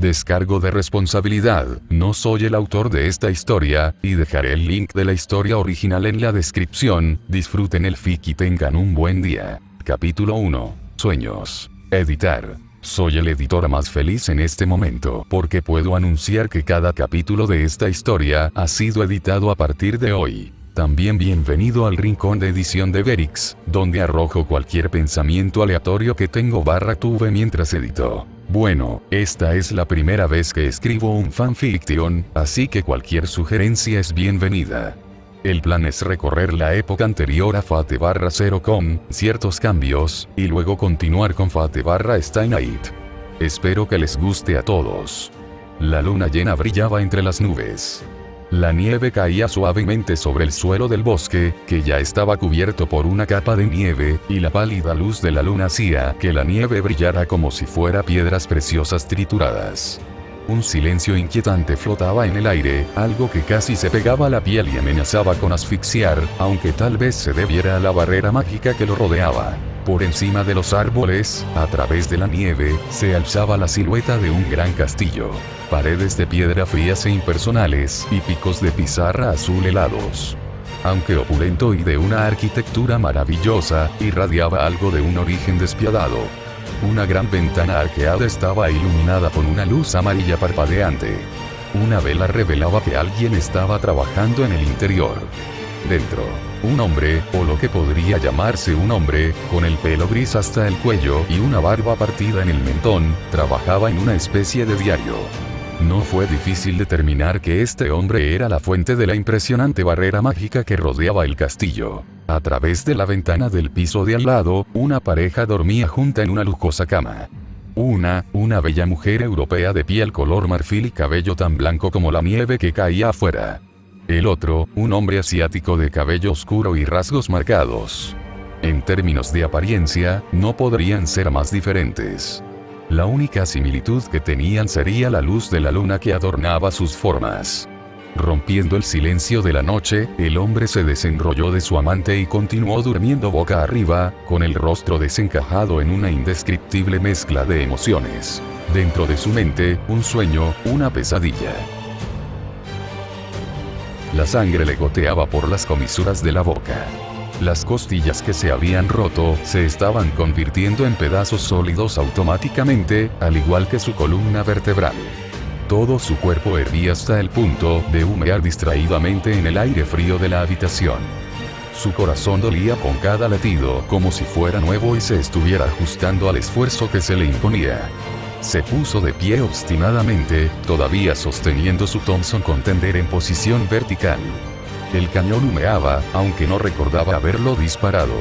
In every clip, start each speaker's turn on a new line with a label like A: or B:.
A: Descargo de responsabilidad, no soy el autor de esta historia, y dejaré el link de la historia original en la descripción. Disfruten el fic y tengan un buen día. Capítulo 1. Sueños. Editar. Soy el editor más feliz en este momento porque puedo anunciar que cada capítulo de esta historia ha sido editado a partir de hoy. También bienvenido al rincón de edición de Verix, donde arrojo cualquier pensamiento aleatorio que tuve mientras edito. Bueno, esta es la primera vez que escribo un fanfiction, así que cualquier sugerencia es bienvenida. El plan es recorrer la época anterior a Fate/0 con ciertos cambios, y luego continuar con Fate/Steinheit. Espero que les guste a todos. La luna llena brillaba entre las nubes. La nieve caía suavemente sobre el suelo del bosque, que ya estaba cubierto por una capa de nieve, y la pálida luz de la luna hacía que la nieve brillara como si fuera piedras preciosas trituradas. Un silencio inquietante flotaba en el aire, algo que casi se pegaba a la piel y amenazaba con asfixiar, aunque tal vez se debiera a la barrera mágica que lo rodeaba. Por encima de los árboles, a través de la nieve, se alzaba la silueta de un gran castillo. Paredes de piedra frías e impersonales, y picos de pizarra azul helados. Aunque opulento y de una arquitectura maravillosa, irradiaba algo de un origen despiadado. Una gran ventana arqueada estaba iluminada por una luz amarilla parpadeante. Una vela revelaba que alguien estaba trabajando en el interior. Dentro, un hombre, o lo que podría llamarse un hombre, con el pelo gris hasta el cuello y una barba partida en el mentón, trabajaba en una especie de diario. No fue difícil determinar que este hombre era la fuente de la impresionante barrera mágica que rodeaba el castillo. A través de la ventana del piso de al lado, una pareja dormía junta en una lujosa cama. Una bella mujer europea de piel color marfil y cabello tan blanco como la nieve que caía afuera. El otro, un hombre asiático de cabello oscuro y rasgos marcados. En términos de apariencia, no podrían ser más diferentes. La única similitud que tenían sería la luz de la luna que adornaba sus formas. Rompiendo el silencio de la noche, el hombre se desenrolló de su amante y continuó durmiendo boca arriba, con el rostro desencajado en una indescriptible mezcla de emociones. Dentro de su mente, un sueño, una pesadilla. La sangre le goteaba por las comisuras de la boca. Las costillas que se habían roto se estaban convirtiendo en pedazos sólidos automáticamente, al igual que su columna vertebral. Todo su cuerpo hervía hasta el punto de humear distraídamente en el aire frío de la habitación. Su corazón dolía con cada latido, como si fuera nuevo y se estuviera ajustando al esfuerzo que se le imponía. Se puso de pie obstinadamente, todavía sosteniendo su Thompson Contender en posición vertical. El cañón humeaba, aunque no recordaba haberlo disparado.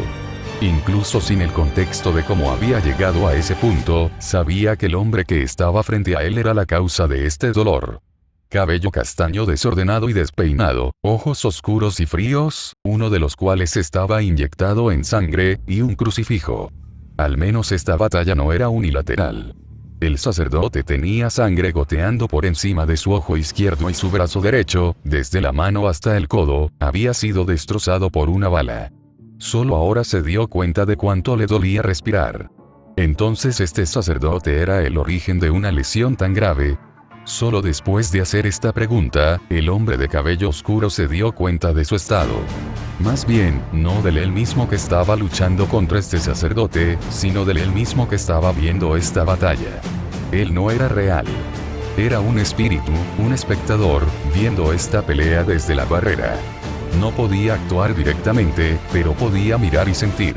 A: Incluso sin el contexto de cómo había llegado a ese punto, sabía que el hombre que estaba frente a él era la causa de este dolor. Cabello castaño desordenado y despeinado, ojos oscuros y fríos, uno de los cuales estaba inyectado en sangre, y un crucifijo. Al menos esta batalla no era unilateral. El sacerdote tenía sangre goteando por encima de su ojo izquierdo y su brazo derecho, desde la mano hasta el codo, había sido destrozado por una bala. Solo ahora se dio cuenta de cuánto le dolía respirar. Entonces este sacerdote era el origen de una lesión tan grave. Solo después de hacer esta pregunta, el hombre de cabello oscuro se dio cuenta de su estado. Más bien, no de él mismo que estaba luchando contra este sacerdote, sino de él mismo que estaba viendo esta batalla. Él no era real. Era un espíritu, un espectador, viendo esta pelea desde la barrera. No podía actuar directamente, pero podía mirar y sentir.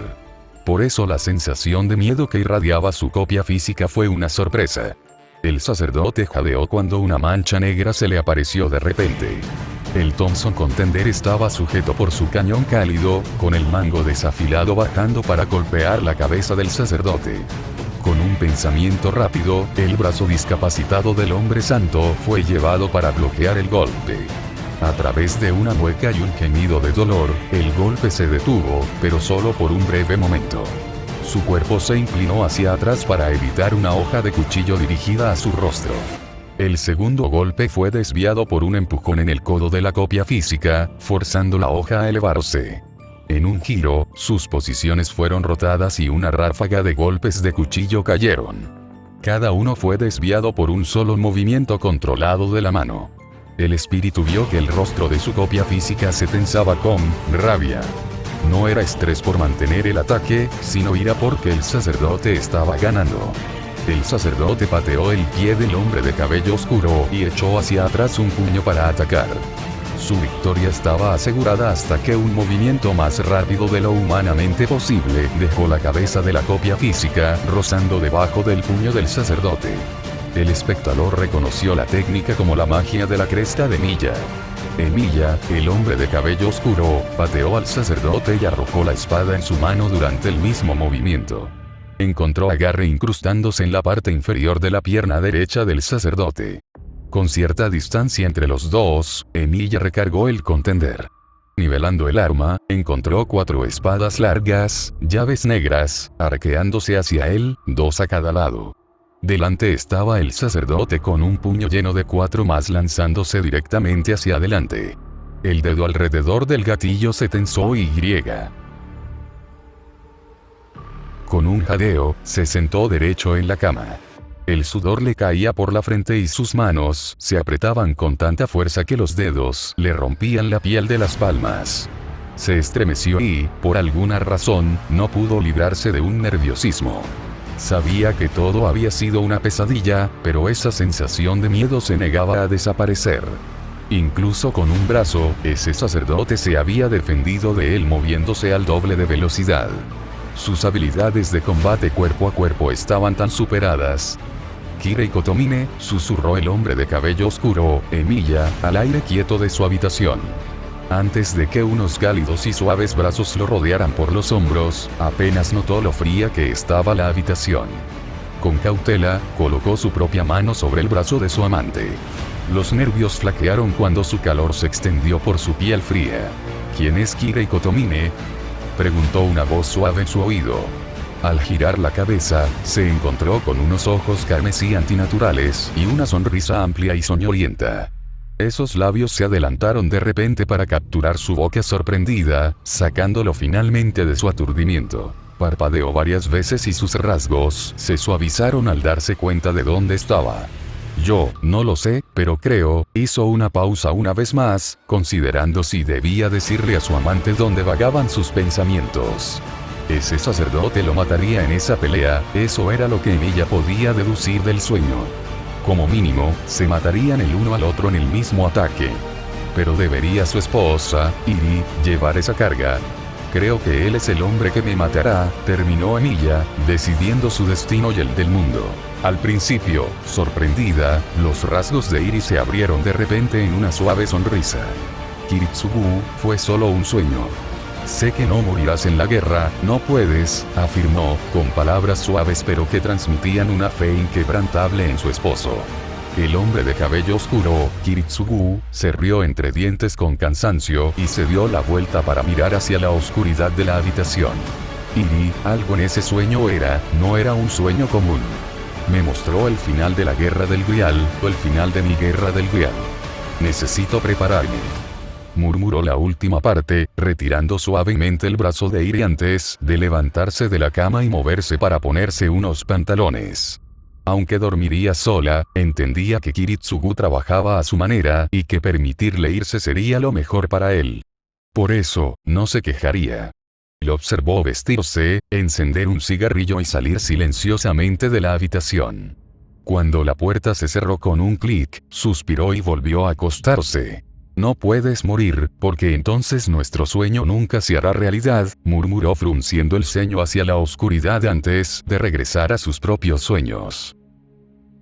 A: Por eso la sensación de miedo que irradiaba su copia física fue una sorpresa. El sacerdote jadeó cuando una mancha negra se le apareció de repente. El Thompson Contender estaba sujeto por su cañón cálido, con el mango desafilado bajando para golpear la cabeza del sacerdote. Con un pensamiento rápido, el brazo discapacitado del hombre santo fue llevado para bloquear el golpe. A través de una mueca y un gemido de dolor, el golpe se detuvo, pero solo por un breve momento. Su cuerpo se inclinó hacia atrás para evitar una hoja de cuchillo dirigida a su rostro. El segundo golpe fue desviado por un empujón en el codo de la copia física, forzando la hoja a elevarse. En un giro, sus posiciones fueron rotadas y una ráfaga de golpes de cuchillo cayeron. Cada uno fue desviado por un solo movimiento controlado de la mano. El espíritu vio que el rostro de su copia física se tensaba con rabia. No era estrés por mantener el ataque, sino ira porque el sacerdote estaba ganando. El sacerdote pateó el pie del hombre de cabello oscuro y echó hacia atrás un puño para atacar. Su victoria estaba asegurada hasta que un movimiento más rápido de lo humanamente posible dejó la cabeza de la copia física rozando debajo del puño del sacerdote. El espectador reconoció la técnica como la magia de la cresta de Emilia. Emilia, el hombre de cabello oscuro, pateó al sacerdote y arrojó la espada en su mano durante el mismo movimiento. Encontró agarre incrustándose en la parte inferior de la pierna derecha del sacerdote. Con cierta distancia entre los dos, Emilia recargó el contender. Nivelando el arma, encontró 4 espadas largas, llaves negras, arqueándose hacia él, 2 a cada lado. Delante estaba el sacerdote con un puño lleno de 4 más lanzándose directamente hacia adelante. El dedo alrededor del gatillo se tensó y con un jadeo, se sentó derecho en la cama. El sudor le caía por la frente y sus manos se apretaban con tanta fuerza que los dedos le rompían la piel de las palmas. Se estremeció y, por alguna razón, no pudo librarse de un nerviosismo. Sabía que todo había sido una pesadilla, pero esa sensación de miedo se negaba a desaparecer. Incluso con un brazo, ese sacerdote se había defendido de él moviéndose al doble de velocidad. Sus habilidades de combate cuerpo a cuerpo estaban tan superadas. Kirei Kotomine, susurró el hombre de cabello oscuro, Emilia, al aire quieto de su habitación. Antes de que unos cálidos y suaves brazos lo rodearan por los hombros, apenas notó lo fría que estaba la habitación. Con cautela, colocó su propia mano sobre el brazo de su amante. Los nervios flaquearon cuando su calor se extendió por su piel fría. ¿Quién es Kirei Kotomine?, preguntó una voz suave en su oído. Al girar la cabeza, se encontró con unos ojos carmesí antinaturales y una sonrisa amplia y soñolienta. Esos labios se adelantaron de repente para capturar su boca sorprendida, sacándolo finalmente de su aturdimiento. Parpadeó varias veces y sus rasgos se suavizaron al darse cuenta de dónde estaba. Yo, no lo sé, pero creo, hizo una pausa una vez más, considerando si debía decirle a su amante dónde vagaban sus pensamientos. Ese sacerdote lo mataría en esa pelea, eso era lo que ella podía deducir del sueño. Como mínimo, se matarían el uno al otro en el mismo ataque. Pero debería su esposa, Iri, llevar esa carga. Creo que él es el hombre que me matará, terminó Emilia, decidiendo su destino y el del mundo. Al principio, sorprendida, los rasgos de Iri se abrieron de repente en una suave sonrisa. Kiritsugu, fue solo un sueño. Sé que no morirás en la guerra, no puedes, afirmó, con palabras suaves pero que transmitían una fe inquebrantable en su esposo. El hombre de cabello oscuro, Kiritsugu, se rió entre dientes con cansancio y se dio la vuelta para mirar hacia la oscuridad de la habitación. Iri, algo en ese sueño no era un sueño común. Me mostró el final de la guerra del Grial, o el final de mi guerra del Grial. Necesito prepararme. Murmuró la última parte, retirando suavemente el brazo de Iri antes de levantarse de la cama y moverse para ponerse unos pantalones. Aunque dormiría sola, entendía que Kiritsugu trabajaba a su manera y que permitirle irse sería lo mejor para él. Por eso, no se quejaría. Lo observó vestirse, encender un cigarrillo y salir silenciosamente de la habitación. Cuando la puerta se cerró con un clic, suspiró y volvió a acostarse. No puedes morir, porque entonces nuestro sueño nunca se hará realidad, murmuró frunciendo el ceño hacia la oscuridad antes de regresar a sus propios sueños.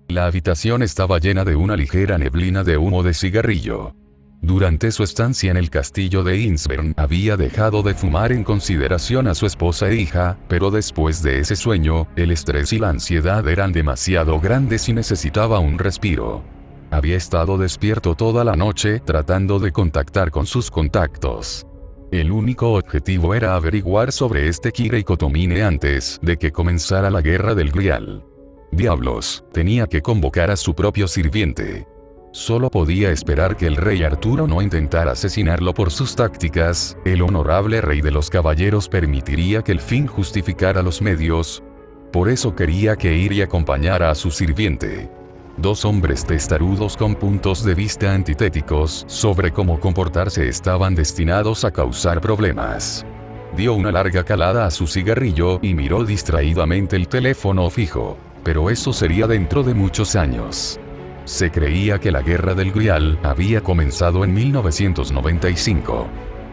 A: La habitación estaba llena de una ligera neblina de humo de cigarrillo. Durante su estancia en el castillo de Innsbruck había dejado de fumar en consideración a su esposa e hija, pero después de ese sueño, el estrés y la ansiedad eran demasiado grandes y necesitaba un respiro. Había estado despierto toda la noche tratando de contactar con sus contactos. El único objetivo era averiguar sobre este Kirei Kotomine antes de que comenzara la guerra del Grial. Diablos, tenía que convocar a su propio sirviente. Solo podía esperar que el rey Arturo no intentara asesinarlo por sus tácticas, el honorable rey de los caballeros permitiría que el fin justificara los medios. Por eso quería que Iri acompañara a su sirviente. Dos hombres testarudos con puntos de vista antitéticos sobre cómo comportarse estaban destinados a causar problemas. Dio una larga calada a su cigarrillo y miró distraídamente el teléfono fijo. Pero eso sería dentro de muchos años. Se creía que la Guerra del Grial había comenzado en 1995.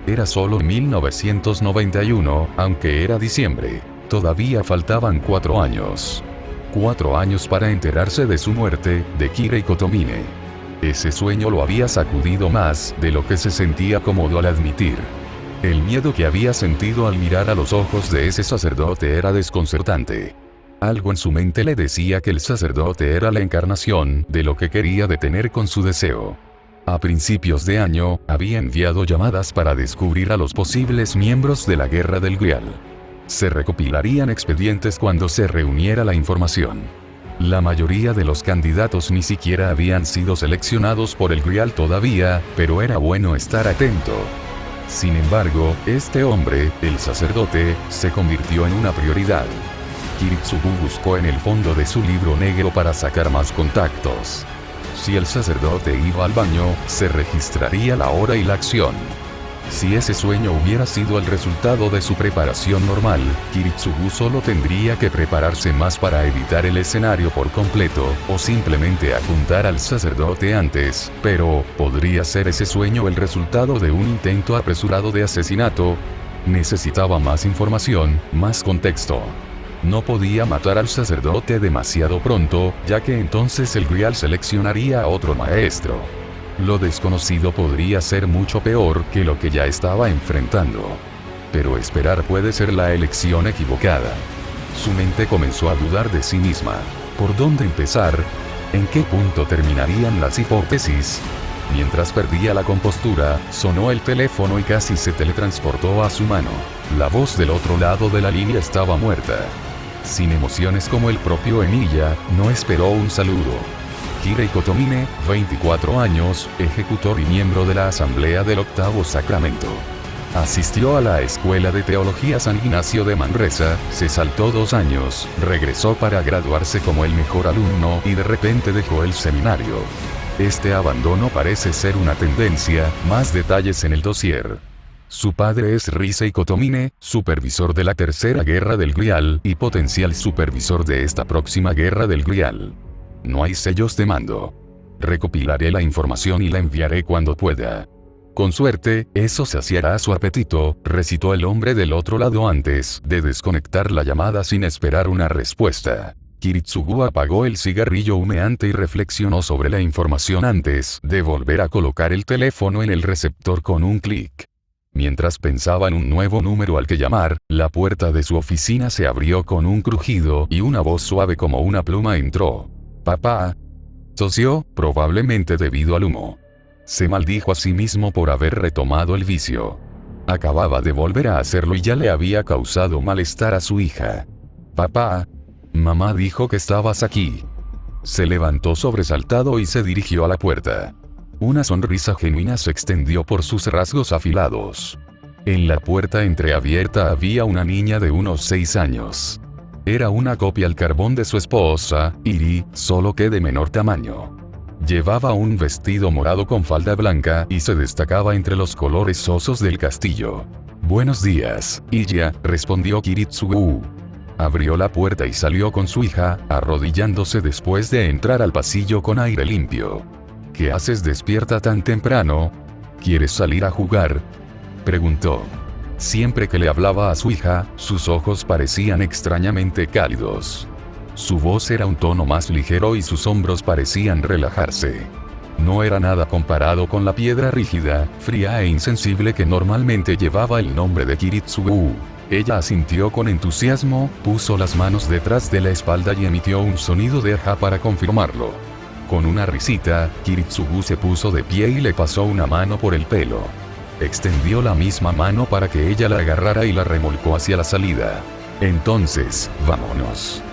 A: Era solo 1991, aunque era diciembre. Todavía faltaban 4 años. 4 años para enterarse de su muerte, de Kirei Kotomine. Ese sueño lo había sacudido más de lo que se sentía cómodo al admitir. El miedo que había sentido al mirar a los ojos de ese sacerdote era desconcertante. Algo en su mente le decía que el sacerdote era la encarnación de lo que quería detener con su deseo. A principios de año, había enviado llamadas para descubrir a los posibles miembros de la Guerra del Grial. Se recopilarían expedientes cuando se reuniera la información. La mayoría de los candidatos ni siquiera habían sido seleccionados por el Grial todavía, pero era bueno estar atento. Sin embargo, este hombre, el sacerdote, se convirtió en una prioridad. Kiritsugu buscó en el fondo de su libro negro para sacar más contactos. Si el sacerdote iba al baño, se registraría la hora y la acción. Si ese sueño hubiera sido el resultado de su preparación normal, Kiritsugu solo tendría que prepararse más para evitar el escenario por completo, o simplemente apuntar al sacerdote antes, pero, ¿podría ser ese sueño el resultado de un intento apresurado de asesinato? Necesitaba más información, más contexto. No podía matar al sacerdote demasiado pronto, ya que entonces el Grial seleccionaría a otro maestro. Lo desconocido podría ser mucho peor que lo que ya estaba enfrentando. Pero esperar puede ser la elección equivocada. Su mente comenzó a dudar de sí misma. ¿Por dónde empezar? ¿En qué punto terminarían las hipótesis? Mientras perdía la compostura, sonó el teléfono y casi se teletransportó a su mano. La voz del otro lado de la línea estaba muerta. Sin emociones como el propio Emilia, no esperó un saludo. Kirei Kotomine, 24 años, ejecutor y miembro de la Asamblea del Octavo Sacramento. Asistió a la Escuela de Teología San Ignacio de Manresa, se saltó 2 años, regresó para graduarse como el mejor alumno y de repente dejó el seminario. Este abandono parece ser una tendencia, más detalles en el dossier. Su padre es Risei Kotomine, supervisor de la Tercera Guerra del Grial y potencial supervisor de esta próxima Guerra del Grial. No hay sellos de mando. Recopilaré la información y la enviaré cuando pueda. Con suerte, eso saciará su apetito, recitó el hombre del otro lado antes de desconectar la llamada sin esperar una respuesta. Kiritsugu apagó el cigarrillo humeante y reflexionó sobre la información antes de volver a colocar el teléfono en el receptor con un clic. Mientras pensaba en un nuevo número al que llamar, la puerta de su oficina se abrió con un crujido y una voz suave como una pluma entró. «Papá». Tosió, probablemente debido al humo. Se maldijo a sí mismo por haber retomado el vicio. Acababa de volver a hacerlo y ya le había causado malestar a su hija. «Papá. Mamá dijo que estabas aquí». Se levantó sobresaltado y se dirigió a la puerta. Una sonrisa genuina se extendió por sus rasgos afilados. En la puerta entreabierta había una niña de unos 6 años. Era una copia al carbón de su esposa, Iri, solo que de menor tamaño. Llevaba un vestido morado con falda blanca y se destacaba entre los colores sosos del castillo. «Buenos días, Iya», respondió Kiritsugu. Abrió la puerta y salió con su hija, arrodillándose después de entrar al pasillo con aire limpio. «¿Qué haces despierta tan temprano? ¿Quieres salir a jugar?», preguntó. Siempre que le hablaba a su hija, sus ojos parecían extrañamente cálidos. Su voz era un tono más ligero y sus hombros parecían relajarse. No era nada comparado con la piedra rígida, fría e insensible que normalmente llevaba el nombre de Kiritsugu. Ella asintió con entusiasmo, puso las manos detrás de la espalda y emitió un sonido de ajá para confirmarlo. Con una risita, Kiritsugu se puso de pie y le pasó una mano por el pelo. Extendió la misma mano para que ella la agarrara y la remolcó hacia la salida. «Entonces, vámonos.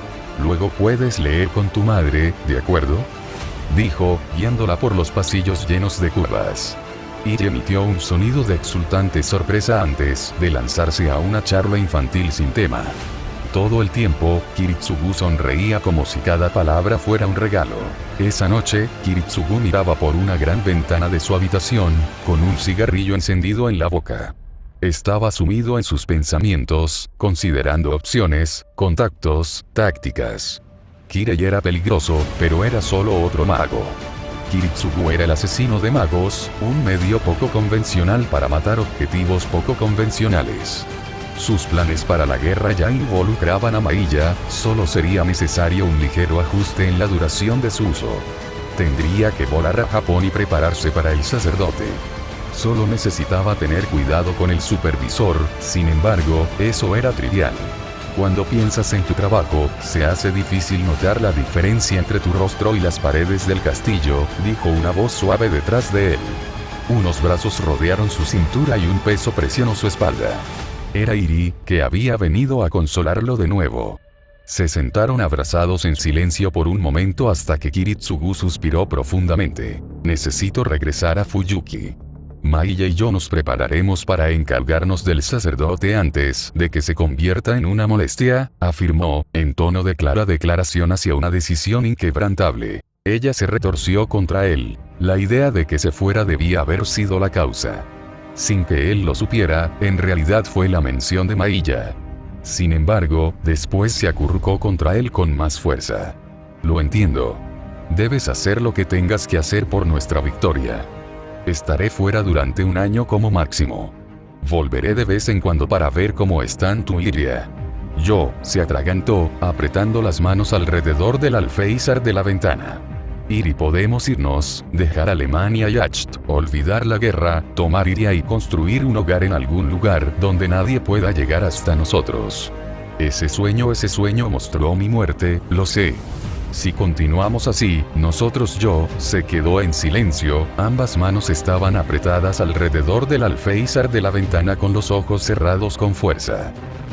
A: Luego puedes leer con tu madre, ¿de acuerdo?», dijo, guiándola por los pasillos llenos de curvas. Y emitió un sonido de exultante sorpresa antes de lanzarse a una charla infantil sin tema. Todo el tiempo, Kiritsugu sonreía como si cada palabra fuera un regalo. Esa noche, Kiritsugu miraba por una gran ventana de su habitación, con un cigarrillo encendido en la boca. Estaba sumido en sus pensamientos, considerando opciones, contactos, tácticas. Kirei era peligroso, pero era solo otro mago. Kiritsugu era el asesino de magos, un medio poco convencional para matar objetivos poco convencionales. Sus planes para la guerra ya involucraban a Mailla, solo sería necesario un ligero ajuste en la duración de su uso. Tendría que volar a Japón y prepararse para el sacerdote. Solo necesitaba tener cuidado con el supervisor, sin embargo, eso era trivial. Cuando piensas en tu trabajo, se hace difícil notar la diferencia entre tu rostro y las paredes del castillo, dijo una voz suave detrás de él. Unos brazos rodearon su cintura y un peso presionó su espalda. Era Iri, que había venido a consolarlo de nuevo. Se sentaron abrazados en silencio por un momento hasta que Kiritsugu suspiró profundamente. Necesito regresar a Fuyuki. Mailla y yo nos prepararemos para encargarnos del sacerdote antes de que se convierta en una molestia, afirmó, en tono de clara declaración hacia una decisión inquebrantable. Ella se retorció contra él. La idea de que se fuera debía haber sido la causa. Sin que él lo supiera, en realidad fue la mención de Mailla. Sin embargo, después se acurrucó contra él con más fuerza. Lo entiendo. Debes hacer lo que tengas que hacer por nuestra victoria. Estaré fuera durante un año como máximo. Volveré de vez en cuando para ver cómo están tú y Iria. Se atragantó, apretando las manos alrededor del alféizar de la ventana. Iri, podemos irnos, dejar Alemania y Acht, olvidar la guerra, tomar Iria y construir un hogar en algún lugar donde nadie pueda llegar hasta nosotros. Ese sueño mostró mi muerte, lo sé. Si continuamos así, se quedó en silencio, ambas manos estaban apretadas alrededor del alféizar de la ventana con los ojos cerrados con fuerza.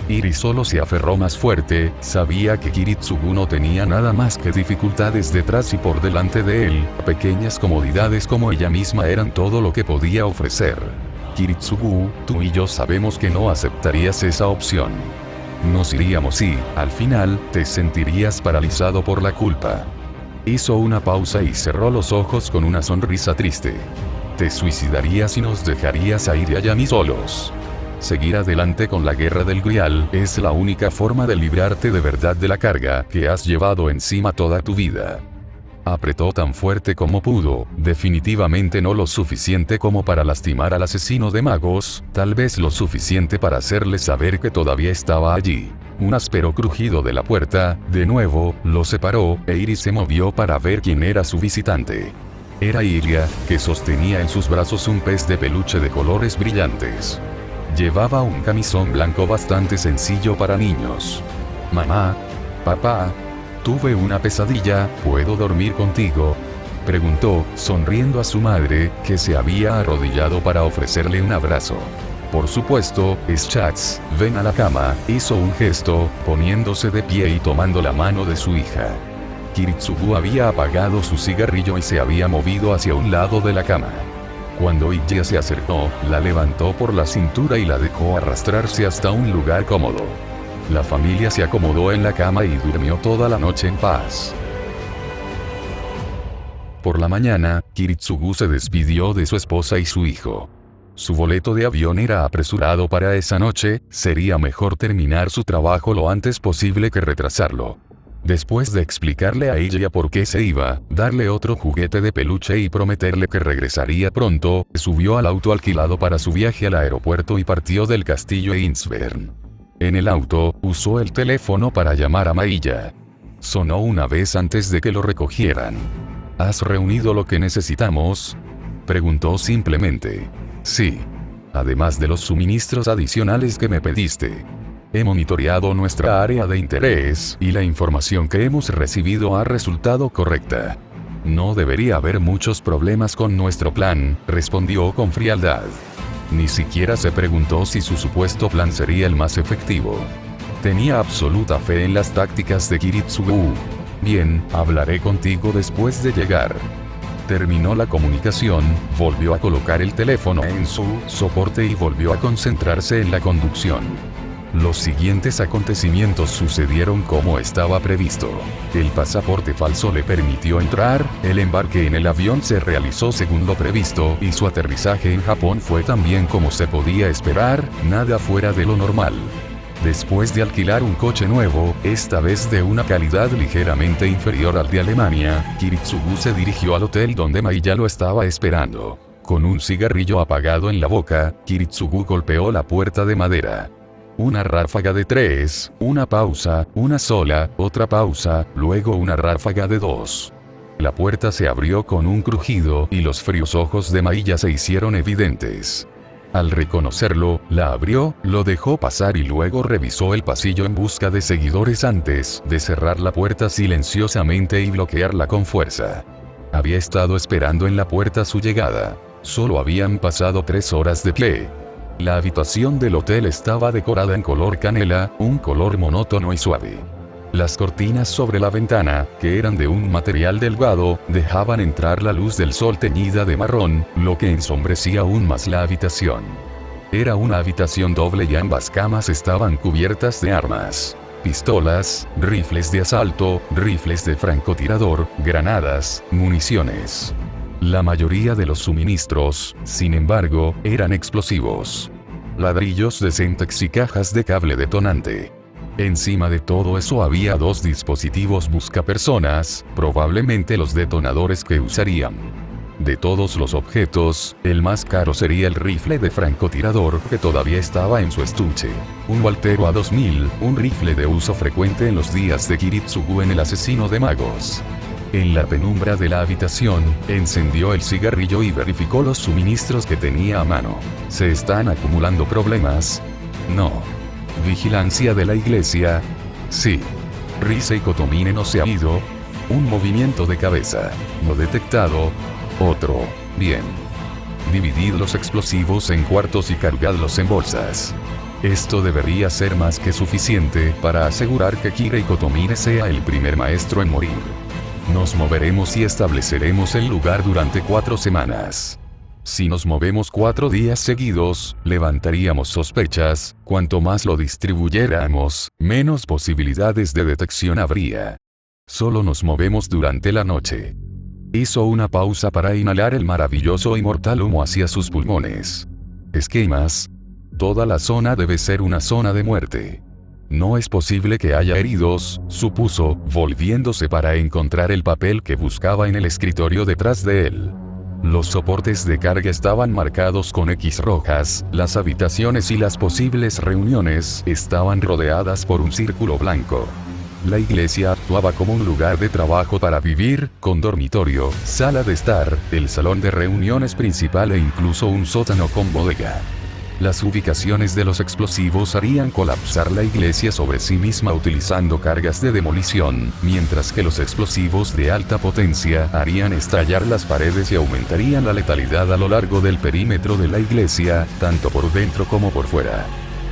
A: Iri solo se aferró más fuerte, sabía que Kiritsugu no tenía nada más que dificultades detrás y por delante de él, pequeñas comodidades como ella misma eran todo lo que podía ofrecer. Kiritsugu, tú y yo sabemos que no aceptarías esa opción. Nos iríamos y, al final, te sentirías paralizado por la culpa. Hizo una pausa y cerró los ojos con una sonrisa triste. Te suicidarías y nos dejarías a Iria y a mí solos. Seguir adelante con la guerra del Grial es la única forma de librarte de verdad de la carga que has llevado encima toda tu vida. Apretó tan fuerte como pudo, definitivamente no lo suficiente como para lastimar al asesino de magos, tal vez lo suficiente para hacerle saber que todavía estaba allí. Un áspero crujido de la puerta, de nuevo, lo separó, e Iri se movió para ver quién era su visitante. Era Iria, que sostenía en sus brazos un pez de peluche de colores brillantes. Llevaba un camisón blanco bastante sencillo para niños. Mamá, papá, tuve una pesadilla, ¿puedo dormir contigo?, preguntó, sonriendo a su madre, que se había arrodillado para ofrecerle un abrazo. Por supuesto, Schatz, ven a la cama, hizo un gesto, poniéndose de pie y tomando la mano de su hija. Kiritsugu había apagado su cigarrillo y se había movido hacia un lado de la cama. Cuando ella se acercó, la levantó por la cintura y la dejó arrastrarse hasta un lugar cómodo. La familia se acomodó en la cama y durmió toda la noche en paz. Por la mañana, Kiritsugu se despidió de su esposa y su hijo. Su boleto de avión era apresurado para esa noche, sería mejor terminar su trabajo lo antes posible que retrasarlo. Después de explicarle a ella por qué se iba, darle otro juguete de peluche y prometerle que regresaría pronto, subió al auto alquilado para su viaje al aeropuerto y partió del castillo Insbern. En el auto, usó el teléfono para llamar a Mailla. Sonó una vez antes de que lo recogieran. ¿Has reunido lo que necesitamos?, preguntó simplemente. Sí. Además de los suministros adicionales que me pediste. He monitoreado nuestra área de interés y la información que hemos recibido ha resultado correcta. No debería haber muchos problemas con nuestro plan, respondió con frialdad. Ni siquiera se preguntó si su supuesto plan sería el más efectivo. Tenía absoluta fe en las tácticas de Kiritsugu. Bien, hablaré contigo después de llegar. Terminó la comunicación, volvió a colocar el teléfono en su soporte y volvió a concentrarse en la conducción. Los siguientes acontecimientos sucedieron como estaba previsto. El pasaporte falso le permitió entrar, el embarque en el avión se realizó según lo previsto y su aterrizaje en Japón fue también como se podía esperar, nada fuera de lo normal. Después de alquilar un coche nuevo, esta vez de una calidad ligeramente inferior al de Alemania, Kiritsugu se dirigió al hotel donde Maiya lo estaba esperando. Con un cigarrillo apagado en la boca, Kiritsugu golpeó la puerta de madera. Una ráfaga de 3, una pausa, una sola, otra pausa, luego una ráfaga de 2. La puerta se abrió con un crujido y los fríos ojos de Maiya se hicieron evidentes. Al reconocerlo, la abrió, lo dejó pasar y luego revisó el pasillo en busca de seguidores antes de cerrar la puerta silenciosamente y bloquearla con fuerza. Había estado esperando en la puerta su llegada. Solo habían pasado 3 horas de pie. La habitación del hotel estaba decorada en color canela, un color monótono y suave. Las cortinas sobre la ventana, que eran de un material delgado, dejaban entrar la luz del sol teñida de marrón, lo que ensombrecía aún más la habitación. Era una habitación doble y ambas camas estaban cubiertas de armas. Pistolas, rifles de asalto, rifles de francotirador, granadas, municiones. La mayoría de los suministros, sin embargo, eran explosivos. Ladrillos de Semtex y cajas de cable detonante. Encima de todo eso había 2 dispositivos buscapersonas, probablemente los detonadores que usarían. De todos los objetos, el más caro sería el rifle de francotirador que todavía estaba en su estuche. Un Waltero A2000, un rifle de uso frecuente en los días de Kiritsugu en El asesino de magos. En la penumbra de la habitación, encendió el cigarrillo y verificó los suministros que tenía a mano. ¿Se están acumulando problemas? No. ¿Vigilancia de la iglesia? Sí. ¿Risei Kotomine no se ha ido? Un movimiento de cabeza. No detectado. Otro. Bien. Dividid los explosivos en cuartos y cargadlos en bolsas. Esto debería ser más que suficiente para asegurar que Kirei Kotomine sea el primer maestro en morir. Nos moveremos y estableceremos el lugar durante 4 semanas. Si nos movemos 4 días seguidos, levantaríamos sospechas, cuanto más lo distribuyéramos, menos posibilidades de detección habría. Solo nos movemos durante la noche. Hizo una pausa para inhalar el maravilloso y mortal humo hacia sus pulmones. Esquemas. Toda la zona debe ser una zona de muerte. No es posible que haya heridos, supuso, volviéndose para encontrar el papel que buscaba en el escritorio detrás de él. Los soportes de carga estaban marcados con X rojas, las habitaciones y las posibles reuniones estaban rodeadas por un círculo blanco. La iglesia actuaba como un lugar de trabajo para vivir, con dormitorio, sala de estar, el salón de reuniones principal e incluso un sótano con bodega. Las ubicaciones de los explosivos harían colapsar la iglesia sobre sí misma utilizando cargas de demolición, mientras que los explosivos de alta potencia harían estallar las paredes y aumentarían la letalidad a lo largo del perímetro de la iglesia, tanto por dentro como por fuera.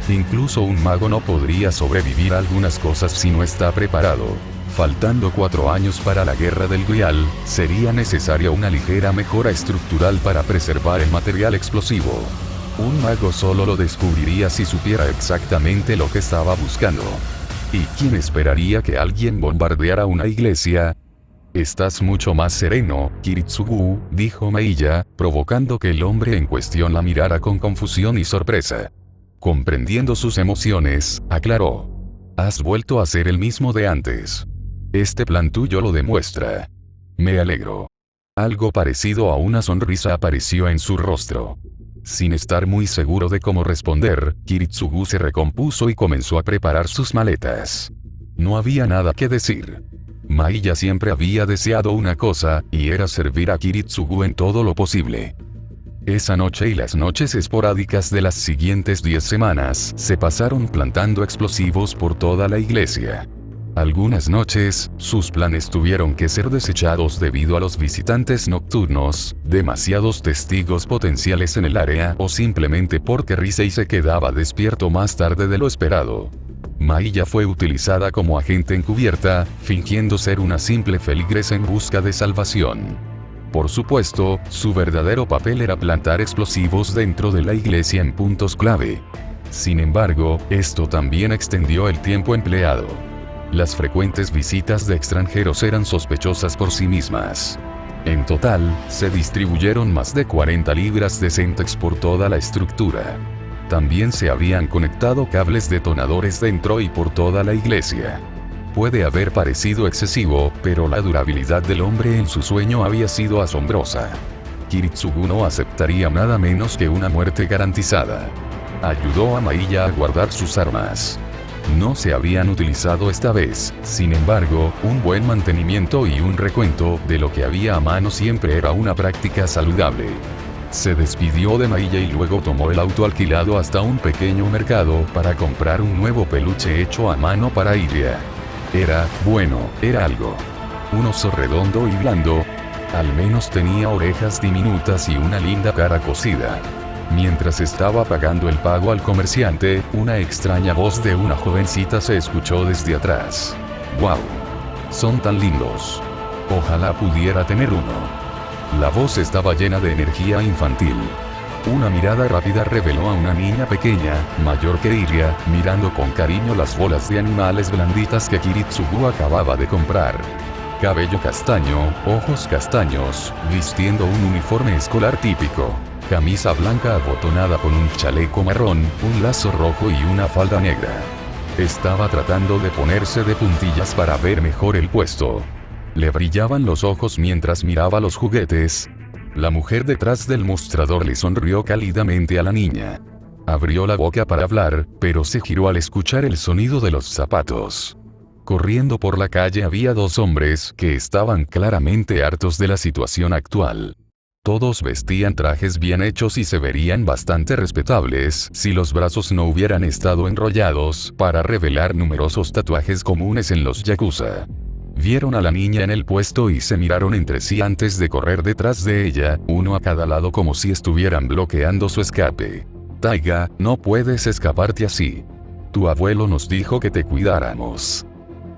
A: Incluso un mago no podría sobrevivir a algunas cosas si no está preparado. Faltando 4 años para la guerra del Grial, sería necesaria una ligera mejora estructural para preservar el material explosivo. Un mago solo lo descubriría si supiera exactamente lo que estaba buscando. ¿Y quién esperaría que alguien bombardeara una iglesia? Estás mucho más sereno, Kiritsugu, dijo Maiya, provocando que el hombre en cuestión la mirara con confusión y sorpresa. Comprendiendo sus emociones, aclaró. Has vuelto a ser el mismo de antes. Este plan tuyo lo demuestra. Me alegro. Algo parecido a una sonrisa apareció en su rostro. Sin estar muy seguro de cómo responder, Kiritsugu se recompuso y comenzó a preparar sus maletas. No había nada que decir. Maiya siempre había deseado una cosa, y era servir a Kiritsugu en todo lo posible. Esa noche y las noches esporádicas de las siguientes 10 semanas se pasaron plantando explosivos por toda la iglesia. Algunas noches, sus planes tuvieron que ser desechados debido a los visitantes nocturnos, demasiados testigos potenciales en el área o simplemente porque Risei se quedaba despierto más tarde de lo esperado. Maiya fue utilizada como agente encubierta, fingiendo ser una simple feligresa en busca de salvación. Por supuesto, su verdadero papel era plantar explosivos dentro de la iglesia en puntos clave. Sin embargo, esto también extendió el tiempo empleado. Las frecuentes visitas de extranjeros eran sospechosas por sí mismas. En total, se distribuyeron más de 40 libras de Semtex por toda la estructura. También se habían conectado cables detonadores dentro y por toda la iglesia. Puede haber parecido excesivo, pero la durabilidad del hombre en su sueño había sido asombrosa. Kiritsugu no aceptaría nada menos que una muerte garantizada. Ayudó a Maiya a guardar sus armas. No se habían utilizado esta vez, sin embargo, un buen mantenimiento y un recuento de lo que había a mano siempre era una práctica saludable. Se despidió de Maiya y luego tomó el auto alquilado hasta un pequeño mercado para comprar un nuevo peluche hecho a mano para Iria. Era algo. Un oso redondo y blando. Al menos tenía orejas diminutas y una linda cara cosida. Mientras estaba pagando el pago al comerciante, una extraña voz de una jovencita se escuchó desde atrás. ¡Wow! Son tan lindos. Ojalá pudiera tener uno. La voz estaba llena de energía infantil. Una mirada rápida reveló a una niña pequeña, mayor que Iria, mirando con cariño las bolas de animales blanditas que Kiritsugu acababa de comprar. Cabello castaño, ojos castaños, vistiendo un uniforme escolar típico. Camisa blanca abotonada con un chaleco marrón, un lazo rojo y una falda negra. Estaba tratando de ponerse de puntillas para ver mejor el puesto. Le brillaban los ojos mientras miraba los juguetes. La mujer detrás del mostrador le sonrió cálidamente a la niña. Abrió la boca para hablar, pero se giró al escuchar el sonido de los zapatos. Corriendo por la calle había dos hombres que estaban claramente hartos de la situación actual. Todos vestían trajes bien hechos y se verían bastante respetables si los brazos no hubieran estado enrollados para revelar numerosos tatuajes comunes en los yakuza. Vieron a la niña en el puesto y se miraron entre sí antes de correr detrás de ella, uno a cada lado como si estuvieran bloqueando su escape. Taiga, no puedes escaparte así. Tu abuelo nos dijo que te cuidáramos.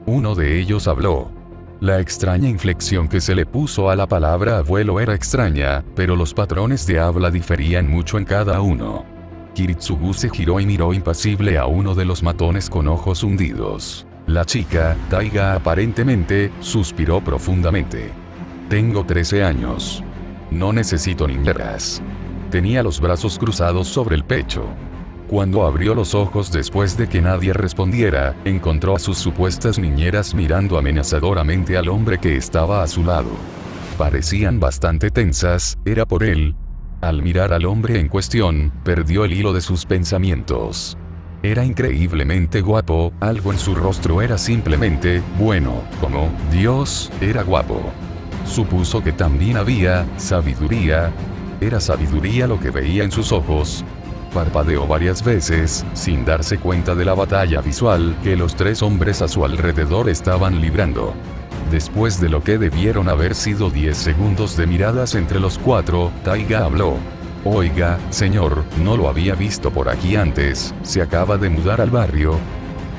A: Uno de ellos habló. La extraña inflexión que se le puso a la palabra abuelo era extraña, pero los patrones de habla diferían mucho en cada uno. Kiritsugu se giró y miró impasible a uno de los matones con ojos hundidos. La chica, Taiga aparentemente, suspiró profundamente. Tengo 13 años. No necesito niñeras. Tenía los brazos cruzados sobre el pecho. Cuando abrió los ojos después de que nadie respondiera, encontró a sus supuestas niñeras mirando amenazadoramente al hombre que estaba a su lado. Parecían bastante tensas, era por él. Al mirar al hombre en cuestión, perdió el hilo de sus pensamientos. Era increíblemente guapo, algo en su rostro era simplemente, bueno, como, Dios, era guapo. Supuso que también había, sabiduría. Era sabiduría lo que veía en sus ojos. Parpadeó varias veces, sin darse cuenta de la batalla visual que los tres hombres a su alrededor estaban librando. Después de lo que debieron haber sido 10 segundos de miradas entre los cuatro, Taiga habló. Oiga, señor, no lo había visto por aquí antes, ¿se acaba de mudar al barrio?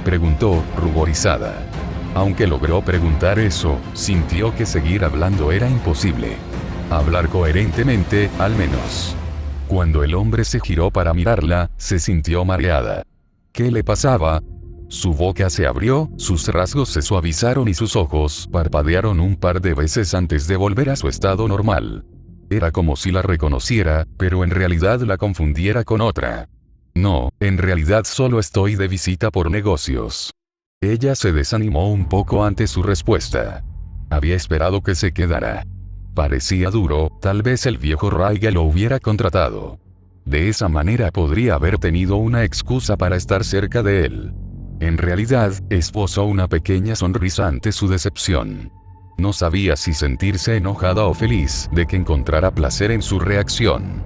A: Preguntó, ruborizada. Aunque logró preguntar eso, sintió que seguir hablando era imposible. Hablar coherentemente, al menos. Cuando el hombre se giró para mirarla, se sintió mareada. ¿Qué le pasaba? Su boca se abrió, sus rasgos se suavizaron y sus ojos parpadearon un par de veces antes de volver a su estado normal. Era como si la reconociera, pero en realidad la confundiera con otra. No, en realidad solo estoy de visita por negocios. Ella se desanimó un poco ante su respuesta. Había esperado que se quedara. Parecía duro, tal vez el viejo Raiga lo hubiera contratado. De esa manera podría haber tenido una excusa para estar cerca de él. En realidad, esbozó una pequeña sonrisa ante su decepción. No sabía si sentirse enojada o feliz de que encontrara placer en su reacción.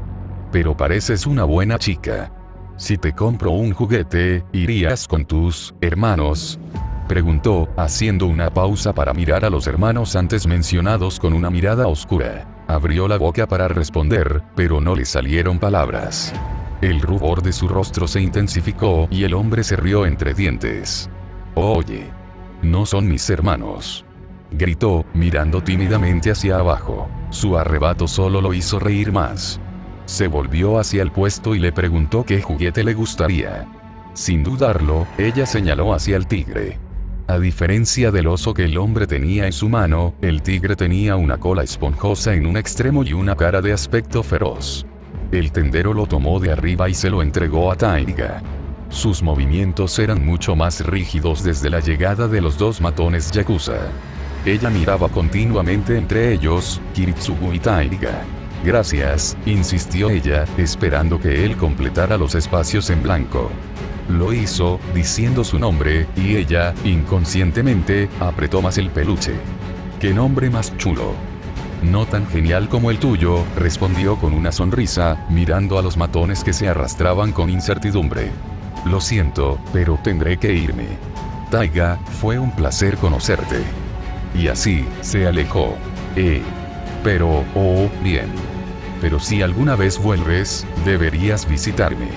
A: Pero pareces una buena chica. Si te compro un juguete, ¿irías con tus hermanos? Preguntó, haciendo una pausa para mirar a los hermanos antes mencionados con una mirada oscura. Abrió la boca para responder, pero no le salieron palabras. El rubor de su rostro se intensificó y el hombre se rió entre dientes. Oye, no son mis hermanos. Gritó, mirando tímidamente hacia abajo. Su arrebato solo lo hizo reír más. Se volvió hacia el puesto y le preguntó qué juguete le gustaría. Sin dudarlo, ella señaló hacia el tigre. A diferencia del oso que el hombre tenía en su mano, el tigre tenía una cola esponjosa en un extremo y una cara de aspecto feroz. El tendero lo tomó de arriba y se lo entregó a Taiga. Sus movimientos eran mucho más rígidos desde la llegada de los dos matones yakuza. Ella miraba continuamente entre ellos, Kiritsugu y Taiga. Gracias, insistió ella, esperando que él completara los espacios en blanco. Lo hizo, diciendo su nombre, y ella, inconscientemente, apretó más el peluche. ¡Qué nombre más chulo! No tan genial como el tuyo, respondió con una sonrisa, mirando a los matones que se arrastraban con incertidumbre. Lo siento, pero tendré que irme. Taiga, fue un placer conocerte. Y así, se alejó. Pero, oh, bien. Pero si alguna vez vuelves, deberías visitarme.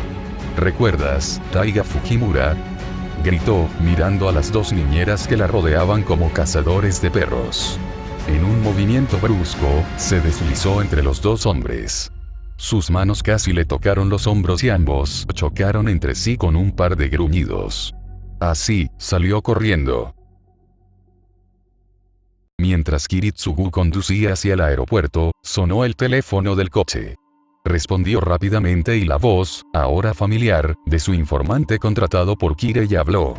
A: ¿Recuerdas, Taiga Fukimura? Gritó, mirando a las dos niñeras que la rodeaban como cazadores de perros. En un movimiento brusco, se deslizó entre los dos hombres. Sus manos casi le tocaron los hombros y ambos chocaron entre sí con un par de gruñidos. Así, salió corriendo. Mientras Kiritsugu conducía hacia el aeropuerto, sonó el teléfono del coche. Respondió rápidamente y la voz, ahora familiar, de su informante contratado por Kirei habló.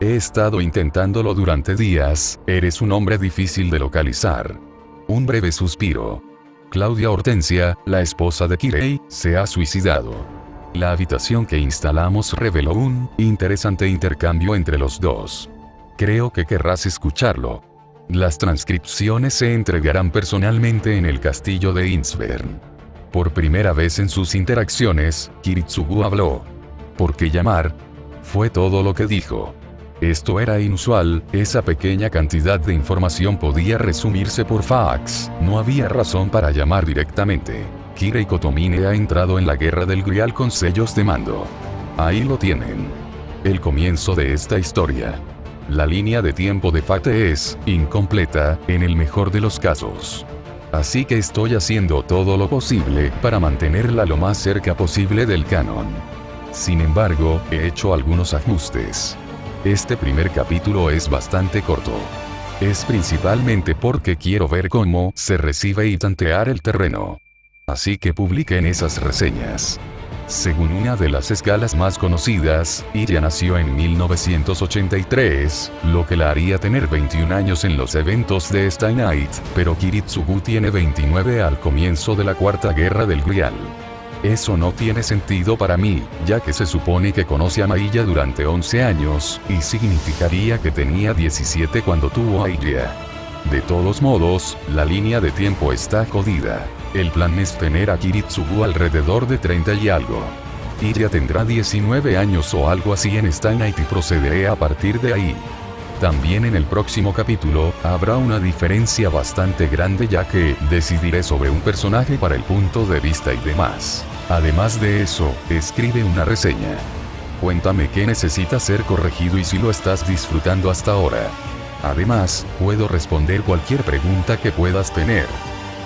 A: He estado intentándolo durante días, eres un hombre difícil de localizar. Un breve suspiro. Claudia Hortensia, la esposa de Kirei, se ha suicidado. La habitación que instalamos reveló un interesante intercambio entre los dos. Creo que querrás escucharlo. Las transcripciones se entregarán personalmente en el castillo de Innsbern. Por primera vez en sus interacciones, Kiritsugu habló. ¿Por qué llamar? Fue todo lo que dijo. Esto era inusual, esa pequeña cantidad de información podía resumirse por fax, no había razón para llamar directamente. Kirei Kotomine ha entrado en la guerra del Grial con sellos de mando. Ahí lo tienen. El comienzo de esta historia. La línea de tiempo de Fate es incompleta, en el mejor de los casos. Así que estoy haciendo todo lo posible para mantenerla lo más cerca posible del canon. Sin embargo, he hecho algunos ajustes. Este primer capítulo es bastante corto. Es principalmente porque quiero ver cómo se recibe y tantear el terreno. Así que publiquen esas reseñas. Según una de las escalas más conocidas, Iria nació en 1983, lo que la haría tener 21 años en los eventos de Stay Night, pero Kiritsugu tiene 29 al comienzo de la Cuarta Guerra del Grial. Eso no tiene sentido para mí, ya que se supone que conoce a Mailla durante 11 años, y significaría que tenía 17 cuando tuvo a Iria. De todos modos, la línea de tiempo está jodida. El plan es tener a Kiritsugu alrededor de 30 y algo. Iria tendrá 19 años o algo así en Stay Night y procederé a partir de ahí. También en el próximo capítulo, habrá una diferencia bastante grande ya que decidiré sobre un personaje para el punto de vista y demás. Además de eso, escribe una reseña. Cuéntame qué necesita ser corregido y si lo estás disfrutando hasta ahora. Además, puedo responder cualquier pregunta que puedas tener.